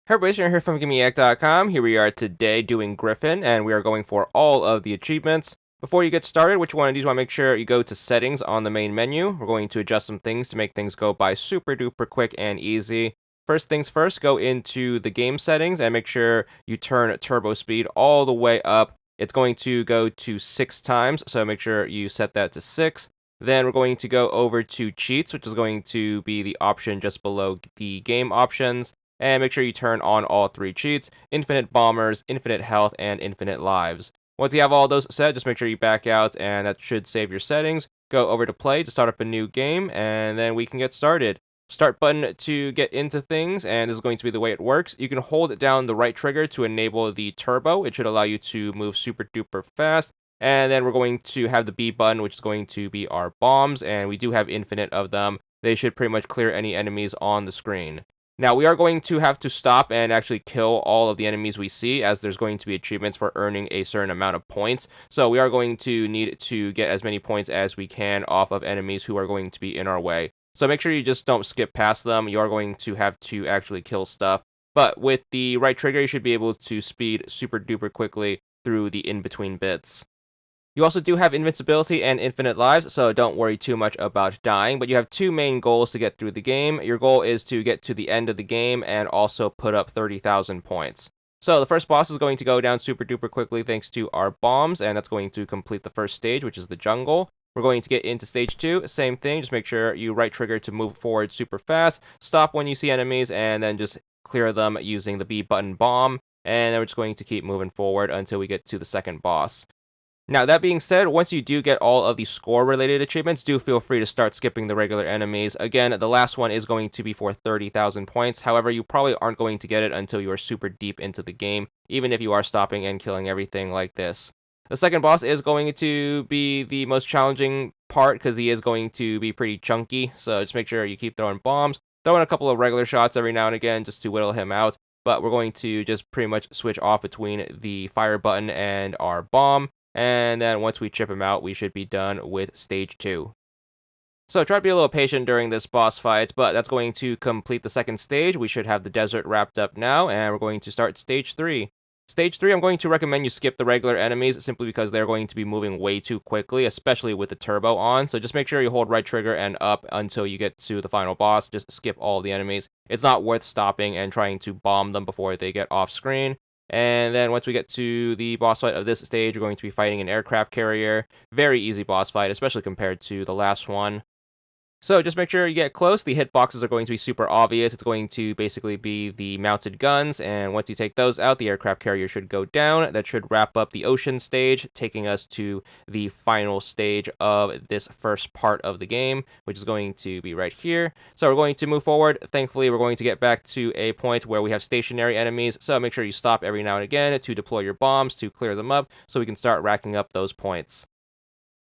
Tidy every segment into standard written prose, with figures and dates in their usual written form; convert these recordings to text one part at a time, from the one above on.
Hey everybody, Shane here from VidGamiac.com. Here we are today doing Griffin, and we are going for all of the achievements. Before you get started, what you want to do is make sure you go to Settings on the main menu. We're going to adjust some things to make things go by super duper quick and easy. First things first, go into the game settings and make sure you turn turbo speed all the way up. It's going to go to 6 times, so make sure you set that to 6. Then we're going to go over to cheats, which is going to be the option just below the game options. And make sure you turn on all 3 cheats: infinite bombers, infinite health, and infinite lives. Once you have all those set, just make sure you back out, and that should save your settings. Go over to play to start up a new game, and then we can get started. Start button to get into things, and this is going to be the way it works. You can hold down the right trigger to enable the turbo. It should allow you to move super duper fast. And then we're going to have the B button, which is going to be our bombs, and we do have infinite of them. They should pretty much clear any enemies on the screen. Now, we are going to have to stop and actually kill all of the enemies we see, as there's going to be achievements for earning a certain amount of points. So we are going to need to get as many points as we can off of enemies who are going to be in our way. So make sure you just don't skip past them. You are going to have to actually kill stuff. But with the right trigger, you should be able to speed super duper quickly through the in-between bits. You also do have invincibility and infinite lives, so don't worry too much about dying, but you have 2 main goals to get through the game. Your goal is to get to the end of the game and also put up 30,000 points. So the first boss is going to go down super duper quickly thanks to our bombs, and that's going to complete the first stage, which is the jungle. We're going to get into stage 2, same thing, just make sure you right trigger to move forward super fast, stop when you see enemies, and then just clear them using the B button bomb, and then we're just going to keep moving forward until we get to the second boss. Now, that being said, once you do get all of the score-related achievements, do feel free to start skipping the regular enemies. Again, the last one is going to be for 30,000 points. However, you probably aren't going to get it until you are super deep into the game, even if you are stopping and killing everything like this. The second boss is going to be the most challenging part because he is going to be pretty chunky, so just make sure you keep throwing bombs. Throw in a couple of regular shots every now and again just to whittle him out, but we're going to just pretty much switch off between the fire button and our bomb. And then once we chip him out, we should be done with stage 2. So try to be a little patient during this boss fight, but that's going to complete the second stage. We should have the desert wrapped up now, and we're going to start stage 3. Stage 3, I'm going to recommend you skip the regular enemies simply because they're going to be moving way too quickly, especially with the turbo on. So just make sure you hold right trigger and up until you get to the final boss. Just skip all the enemies. It's not worth stopping and trying to bomb them before they get off screen. And then once we get to the boss fight of this stage, we're going to be fighting an aircraft carrier. Very easy boss fight, especially compared to the last one. So just make sure you get close. The hitboxes are going to be super obvious. It's going to basically be the mounted guns, and once you take those out, the aircraft carrier should go down. That should wrap up the ocean stage, taking us to the final stage of this first part of the game, which is going to be right here. So we're going to move forward. Thankfully, we're going to get back to a point where we have stationary enemies, so make sure you stop every now and again to deploy your bombs to clear them up so we can start racking up those points.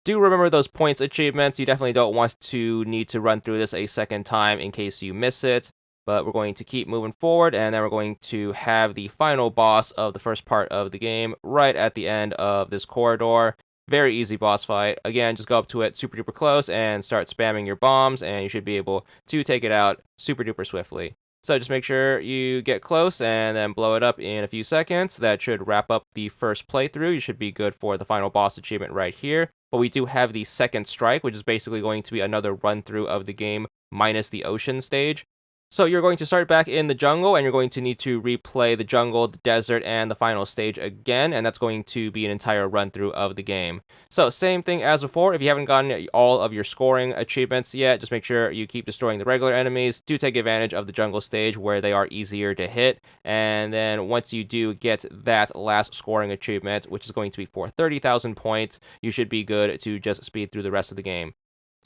Do remember those points achievements. You definitely don't want to need to run through this a second time in case you miss it. But we're going to keep moving forward, and then we're going to have the final boss of the first part of the game right at the end of this corridor. Very easy boss fight. Again, just go up to it super duper close and start spamming your bombs, and you should be able to take it out super duper swiftly. So just make sure you get close and then blow it up in a few seconds. That should wrap up the first playthrough. You should be good for the final boss achievement right here. But we do have the second strike, which is basically going to be another run through of the game minus the ocean stage. So you're going to start back in the jungle, and you're going to need to replay the jungle, the desert, and the final stage again, and that's going to be an entire run-through of the game. So same thing as before. If you haven't gotten all of your scoring achievements yet, just make sure you keep destroying the regular enemies. Do take advantage of the jungle stage where they are easier to hit, and then once you do get that last scoring achievement, which is going to be for 30,000 points, you should be good to just speed through the rest of the game.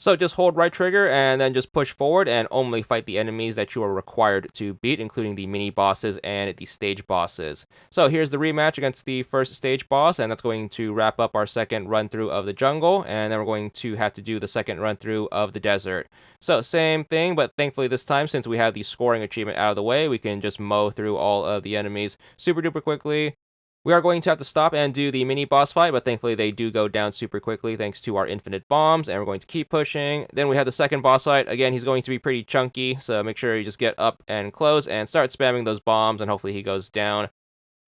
So just hold right trigger and then just push forward and only fight the enemies that you are required to beat, including the mini bosses and the stage bosses. So here's the rematch against the first stage boss, and that's going to wrap up our second run through of the jungle, and then we're going to have to do the second run through of the desert. So same thing, but thankfully this time, since we have the scoring achievement out of the way, we can just mow through all of the enemies super duper quickly. We are going to have to stop and do the mini boss fight, but thankfully they do go down super quickly thanks to our infinite bombs, and we're going to keep pushing. Then we have the second boss fight. Again, he's going to be pretty chunky, so make sure you just get up and close and start spamming those bombs, and hopefully he goes down.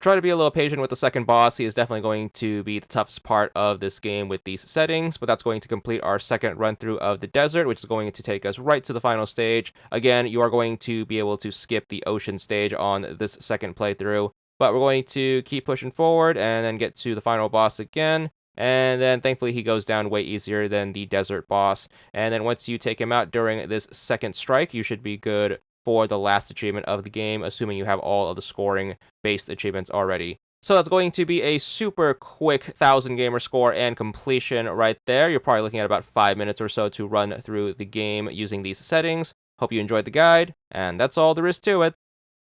Try to be a little patient with the second boss. He is definitely going to be the toughest part of this game with these settings, but that's going to complete our second run through of the desert, which is going to take us right to the final stage. Again, you are going to be able to skip the ocean stage on this second playthrough, but we're going to keep pushing forward and then get to the final boss again. And then thankfully he goes down way easier than the desert boss. And then once you take him out during this second strike, you should be good for the last achievement of the game, assuming you have all of the scoring-based achievements already. So that's going to be a super quick 1000 gamer score and completion right there. You're probably looking at about 5 minutes or so to run through the game using these settings. Hope you enjoyed the guide, and that's all there is to it.